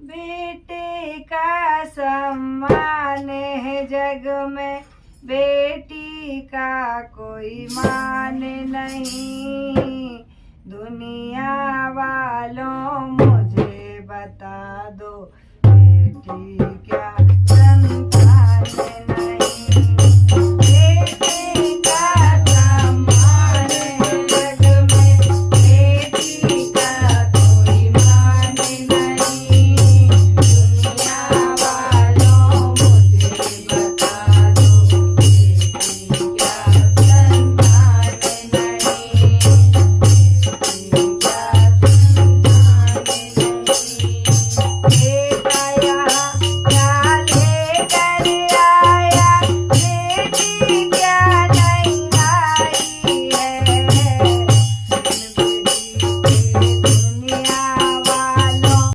बेटे का सम्मान है जग में, बेटी का कोई मान नहीं। दुनिया वालों मुझे बता दो बेटी